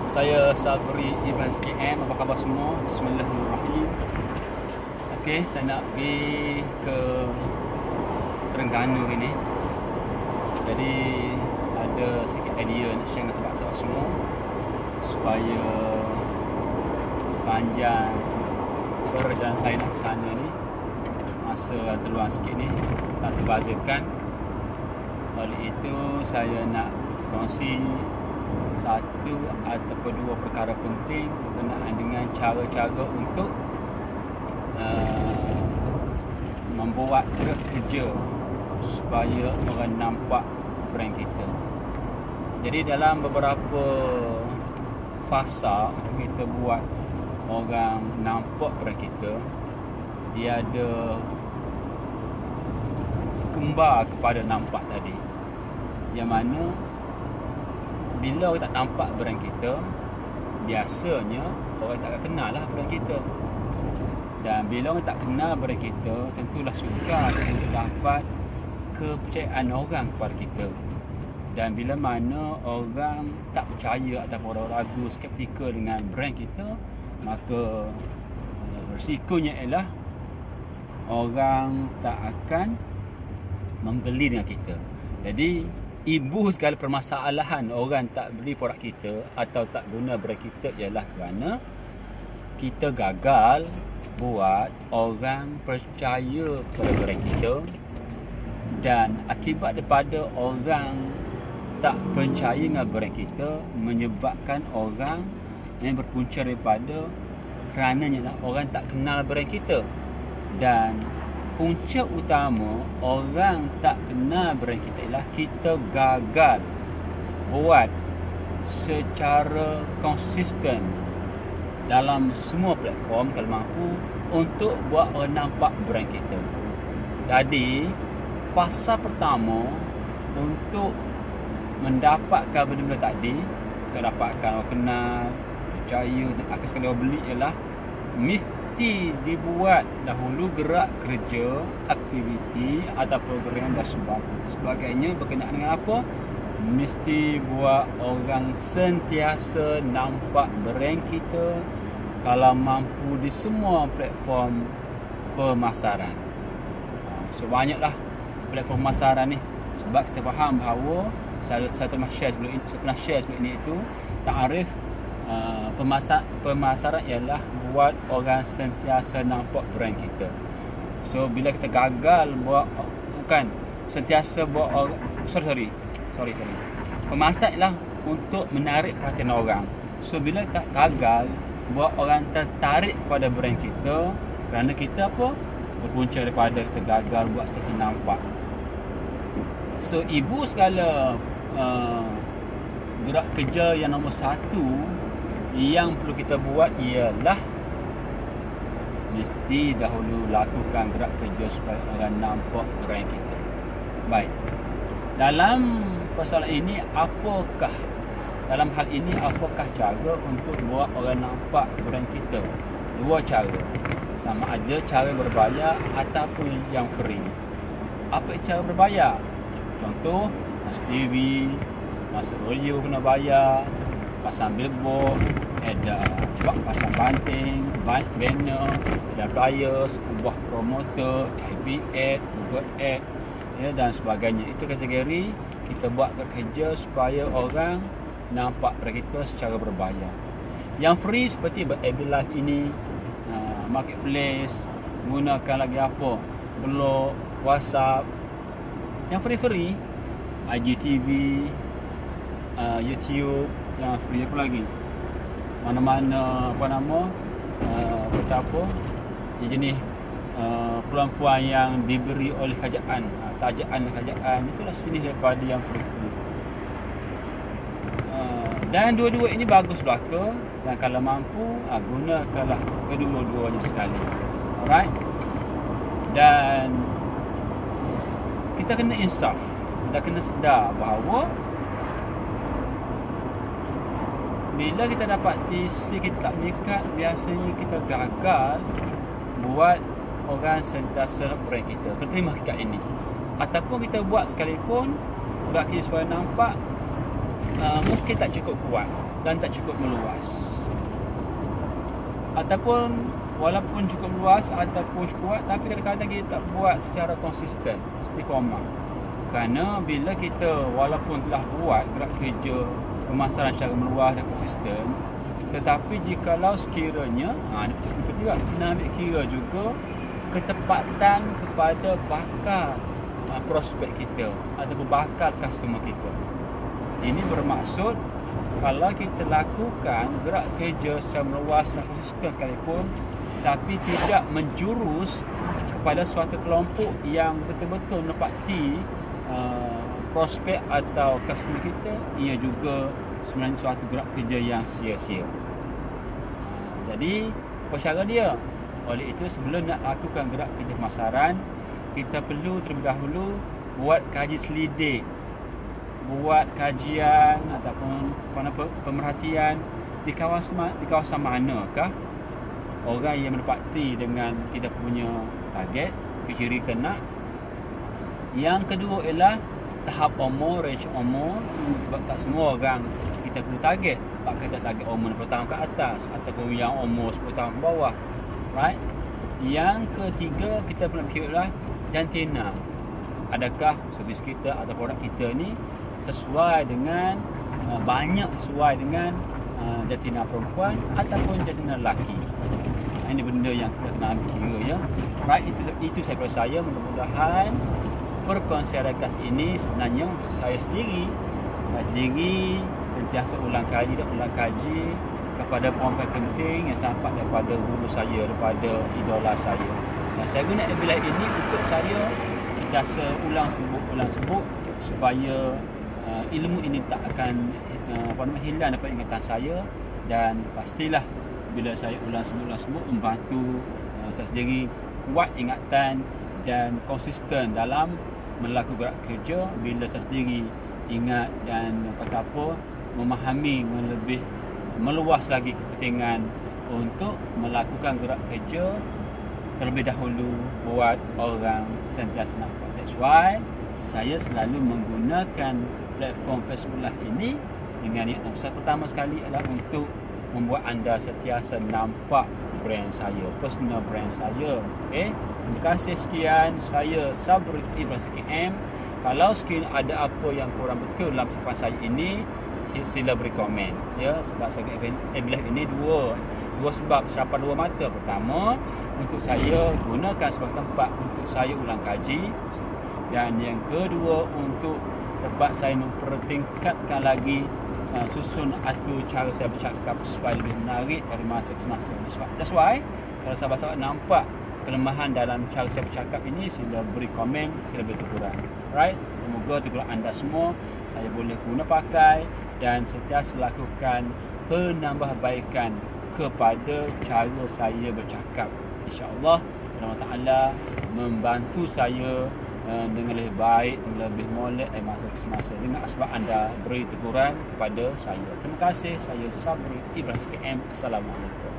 Saya Sabri Ibn SKM. Apa khabar semua? Bismillahirrahmanirrahim. Okey, saya nak pergi ke Terengganu ini. Jadi ada sikit idea nak share dengan sahabat-sahabat semua supaya sepanjang perjalanan saya nak ke sana ni, masa terluang sikit ni tak terbazirkan. Oleh itu saya nak kongsi satu ataupun dua perkara penting berkenaan dengan cara-cara untuk membuat gerak kerja supaya orang nampak brand kita. Jadi dalam beberapa fasa untuk kita buat orang nampak brand kita, dia ada kembar kepada nampak tadi, yang mana bila orang tak nampak brand kita, biasanya orang tak akan kenal lah brand kita. Dan bila orang tak kenal brand kita, tentulah sukar untuk dapat kepercayaan orang kepada kita. Dan bila mana orang tak percaya ataupun orang ragu skeptikal dengan brand kita, maka risikonya ialah orang tak akan membeli dengan kita. Jadi ibu segala permasalahan orang tak beli produk kita atau tak guna brand kita ialah kerana kita gagal buat orang percaya kepada brand kita. Dan akibat daripada orang tak percaya dengan brand kita, menyebabkan orang yang berpunca daripada kerananya orang tak kenal brand kita. Dan punca utama orang tak kenal brand kita ialah kita gagal buat secara konsisten dalam semua platform kalau mampu untuk buat orang nampak brand kita. Jadi fasa pertama untuk mendapatkan benda-benda tadi, untuk dapatkan orang kenal, percaya dan akan sekali orang beli ialah mesti dibuat dahulu gerak kerja, aktiviti atau program dan sebagainya berkenaan dengan apa? Mesti buat orang sentiasa nampak brand kita kalau mampu di semua platform pemasaran. So banyaklah platform pemasaran ni, sebab kita faham bahawa saya pernah share sebelum ini itu takrif pemasaran ialah buat orang sentiasa nampak brand kita. So bila kita gagal buat, bukan sentiasa buat orang, sorry pemasaran ialah untuk menarik perhatian orang. So bila kita gagal buat orang tertarik kepada brand kita, kerana kita apa, berpunca daripada kita gagal buat sentiasa nampak. So ibu segala gerak kerja yang nombor satu yang perlu kita buat ialah mesti dahulu lakukan gerak kerja supaya orang nampak brand kita. Baik, dalam persoalan ini dalam hal ini apakah cara untuk buat orang nampak brand kita? Dua cara, sama ada cara berbayar ataupun yang free. Apa itu cara berbayar? Contoh, masuk TV, masuk radio kena bayar, pasang billboard, ada pasang banting, banner, ada flyers, ubah promoter, FB ad, Google ad, ya, dan sebagainya. Itu kategori kita buat kerja supaya orang nampak brand kita secara berbayar. Yang free seperti FB Live ini, marketplace, gunakan lagi apa, blog, WhatsApp. Yang free IGTV, YouTube. Yang free apa lagi, mana-mana yang jenis peluang-peluang yang diberi oleh kerajaan, kerajaan itulah jenis daripada yang free. Dan dua-dua ini bagus belaka, dan kalau mampu gunakanlah kedua-duanya sekali. Alright. Dan kita kena insaf, kita kena sedar bahawa bila kita dapat si kita tak mengikat, biasanya kita gagal buat orang sentiasa brand kita. Kena terima hakikat ini. Ataupun kita buat sekalipun, buat kita supaya nampak, mungkin tak cukup kuat. dan tak cukup meluas. Ataupun walaupun cukup luas ataupun kuat, tapi kadang-kadang kita tak buat secara konsisten, istiqamah. Kerana bila kita walaupun telah buat gerak kerja pemasaran secara meluas dan konsisten, tetapi jikalau sekiranya juga kena ambil kira juga ketepatan kepada bakal prospek kita ataupun bakal customer kita. Ini bermaksud kalau kita lakukan gerak kerja secara meluas dan konsisten sekalipun, tapi tidak menjurus kepada suatu kelompok yang betul-betul menepati prospek atau customer kita, ia juga sebenarnya suatu gerak kerja yang sia-sia. Jadi apa cara dia? Oleh itu, sebelum nak lakukan gerak kerja pemasaran, kita perlu terlebih dahulu buat kaji selidik, buat kajian ataupun pemerhatian di kawasan manakah orang yang menepati dengan kita punya target, ciri kena. Yang kedua ialah tahap umur, range umur, sebab tak semua orang kita perlu target. Tak kita target umur 60 tahun ke atas ataupun yang umur 10 tahun ke bawah, right? Yang ketiga, kita perlu fikirlah jantina. Adakah servis kita atau produk kita ni sesuai dengan banyak sesuai dengan jantina perempuan ataupun jantina lelaki. Ini benda yang kita kena ambil kira, ya. Right, itu saya percaya mudah-mudahan perkongsian ringkas ini sebenarnya untuk saya sendiri sentiasa ulang kaji kepada poin-poin penting yang sampai daripada guru saya, daripada idola saya. Dan saya guna ebilah ini untuk saya sentiasa ulang sebut supaya ilmu ini tak akan hilang daripada ingatan saya, dan pastilah bila saya ulang sebut membantu saya sendiri kuat ingatan dan konsisten dalam melakukan gerak kerja bila saya sendiri ingat dan memahami lebih meluas lagi kepentingan untuk melakukan gerak kerja terlebih dahulu buat orang sentiasa nampak. That's why saya selalu menggunakan platform Facebook Live ini dengan niat pertama sekali adalah untuk membuat anda sentiasa nampak brand saya, personal brand saya. Okay? Terima kasih sekian. Saya Sabri Ibrahim SKM. Kalau sekiranya ada apa yang kurang betul dalam ucapan saya ini, sila beri komen, ya. Sebab saya ebilah ini dua sebab, serapan dua mata. Pertama, untuk saya gunakan sebagai tempat untuk saya ulang kaji, dan yang kedua untuk tempat saya mempertingkatkan lagi susun atau cara saya bercakap supaya lebih menarik dari masa ke masa. That's why kalau sahabat-sahabat nampak kelemahan dalam cara saya bercakap ini, sila beri komen, sila beri teguran. Right? Semoga teguran anda semua saya boleh guna pakai dan sentiasa lakukan penambahbaikan kepada cara saya bercakap. InsyaAllah Allah Ta'ala membantu saya dengan lebih baik, dengan lebih molek dari masa ke semasa, dengan sebab anda beri teguran kepada saya. Terima kasih. Saya Sabri Ibrahim SKM. Assalamualaikum.